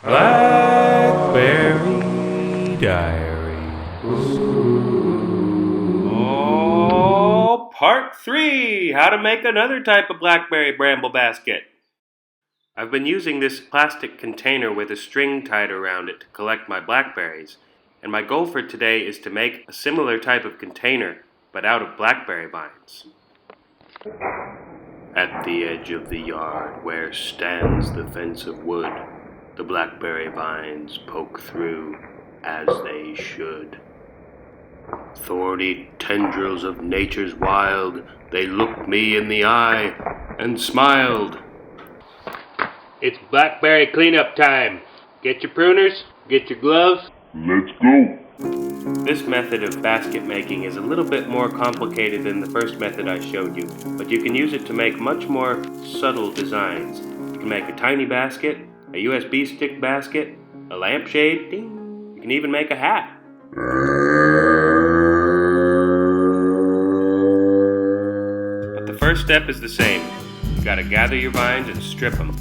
Blackberry Diaries. Oh, part 3! How to make another type of blackberry bramble basket. I've been using this plastic container with a string tied around it to collect my blackberries, and my goal for today is to make a similar type of container, but out of blackberry vines. At the edge of the yard where stands the fence of wood, the blackberry vines poke through as they should. Thorny tendrils of nature's wild, they looked me in the eye and smiled. It's blackberry cleanup time. Get your pruners, get your gloves. Let's go! This method of basket making is a little bit more complicated than the first method I showed you, but you can use it to make much more subtle designs. You can make a tiny basket, a USB stick basket, a lampshade, ding. You can even make a hat. But the first step is the same. You gotta gather your vines and strip them.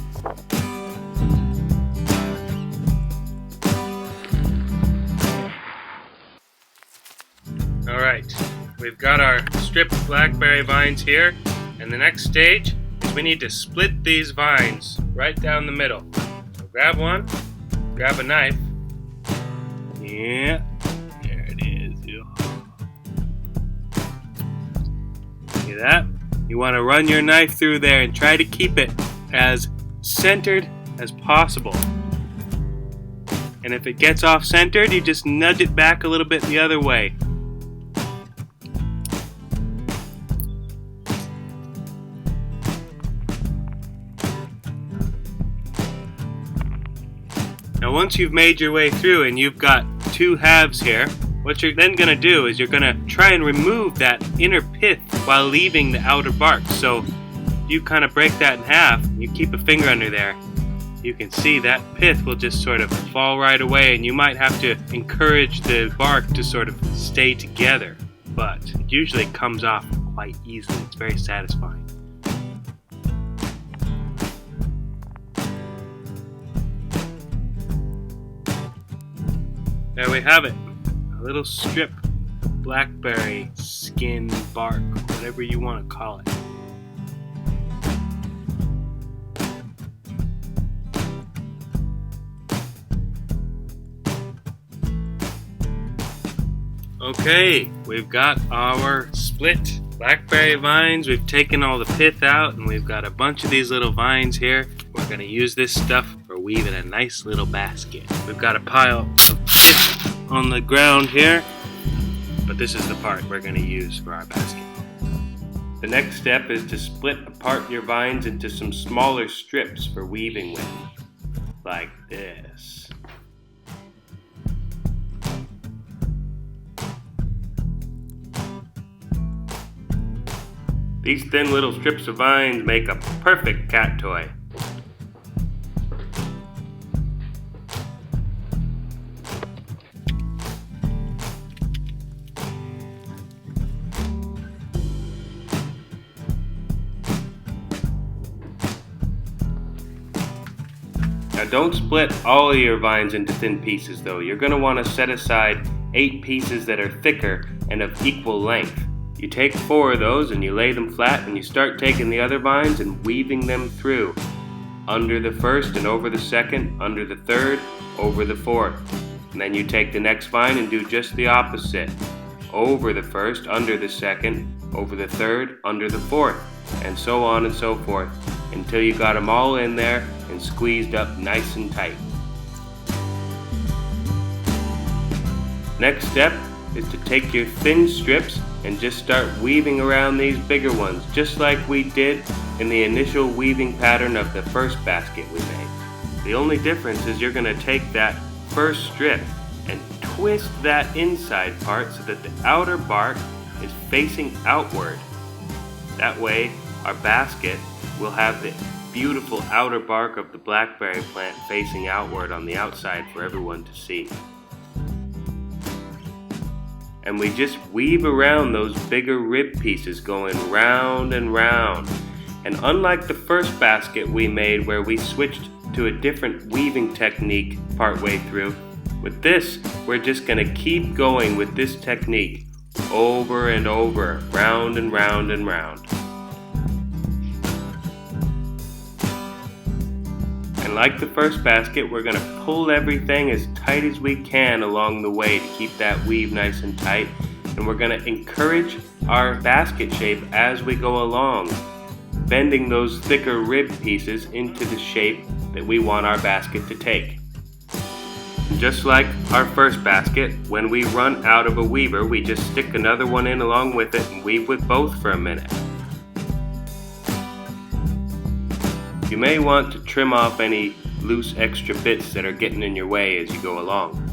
Alright, we've got our stripped blackberry vines here, and the next stage is we need to split these vines right down the middle. So grab one, grab a knife. Yeah, there it is. See that? You want to run your knife through there and try to keep it as centered as possible. And if it gets off centered, you just nudge it back a little bit the other way. Now once you've made your way through and you've got two halves here, what you're then going to do is you're going to try and remove that inner pith while leaving the outer bark. So you kind of break that in half, and you keep a finger under there, you can see that pith will just sort of fall right away, and you might have to encourage the bark to sort of stay together, but it usually comes off quite easily. It's very satisfying. There we have it, a little strip blackberry skin bark, whatever you want to call it. Okay, we've got our split blackberry vines. We've taken all the pith out, and we've got a bunch of these little vines here. We're going to use this stuff for weaving a nice little basket. We've got a pile of pith on the ground here, but this is the part we're going to use for our basket. The next step is to split apart your vines into some smaller strips for weaving with, like this. These thin little strips of vines make a perfect cat toy. Now don't split all of your vines into thin pieces though. You're going to want to set aside 8 pieces that are thicker and of equal length. You take 4 of those and you lay them flat, and you start taking the other vines and weaving them through. Under the first and over the second, under the third, over the fourth. And then you take the next vine and do just the opposite. Over the first, under the second, over the third, under the fourth, and so on and so forth, until you got them all in there and squeezed up nice and tight. Next step is to take your thin strips and just start weaving around these bigger ones, just like we did in the initial weaving pattern of the first basket we made. The only difference is you're going to take that first strip and twist that inside part so that the outer bark is facing outward. That way our basket will have the beautiful outer bark of the blackberry plant facing outward on the outside for everyone to see. And we just weave around those bigger rib pieces, going round and round. And unlike the first basket we made where we switched to a different weaving technique partway through. With this, we're just going to keep going with this technique over and over, round and round and round. And like the first basket, we're going to pull everything as tight as we can along the way to keep that weave nice and tight. And we're going to encourage our basket shape as we go along, bending those thicker rib pieces into the shape that we want our basket to take. Just like our first basket, when we run out of a weaver, we just stick another one in along with it and weave with both for a minute. You may want to trim off any loose extra bits that are getting in your way as you go along.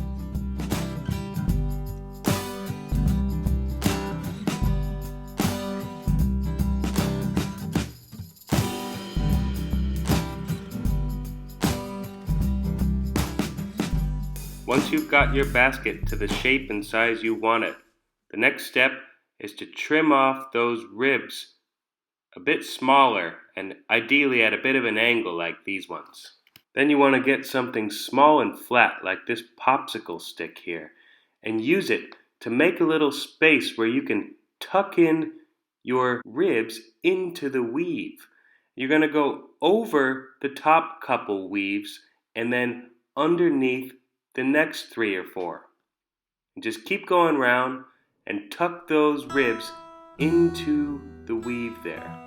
Once you've got your basket to the shape and size you want it, the next step is to trim off those ribs a bit smaller and ideally at a bit of an angle like these ones. Then you want to get something small and flat like this popsicle stick here and use it to make a little space where you can tuck in your ribs into the weave. You're going to go over the top couple weaves and then underneath the next 3 or 4. And just keep going round and tuck those ribs into the weave there.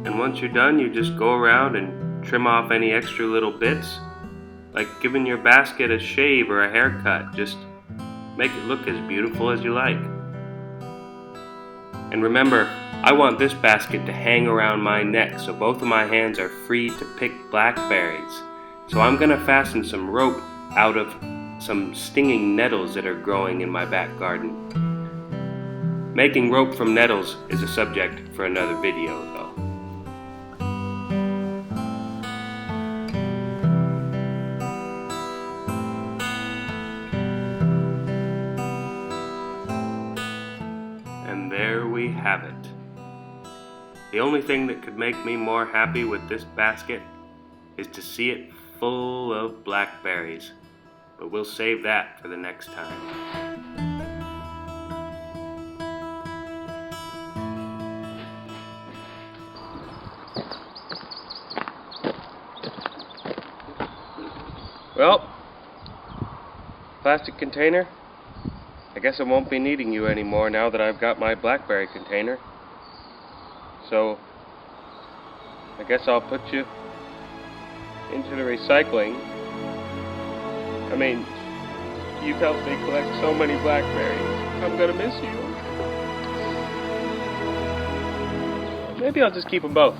And once you're done, you just go around and trim off any extra little bits, like giving your basket a shave or a haircut. Just make it look as beautiful as you like. And remember, I want this basket to hang around my neck so both of my hands are free to pick blackberries. So I'm going to fasten some rope out of some stinging nettles that are growing in my back garden. Making rope from nettles is a subject for another video though. And there we have it. The only thing that could make me more happy with this basket is to see it full of blackberries. But we'll save that for the next time. Well, plastic container, I guess I won't be needing you anymore now that I've got my blackberry container. So, I guess I'll put you into the recycling. I mean, you've helped me collect so many blackberries. I'm gonna miss you. Maybe I'll just keep them both.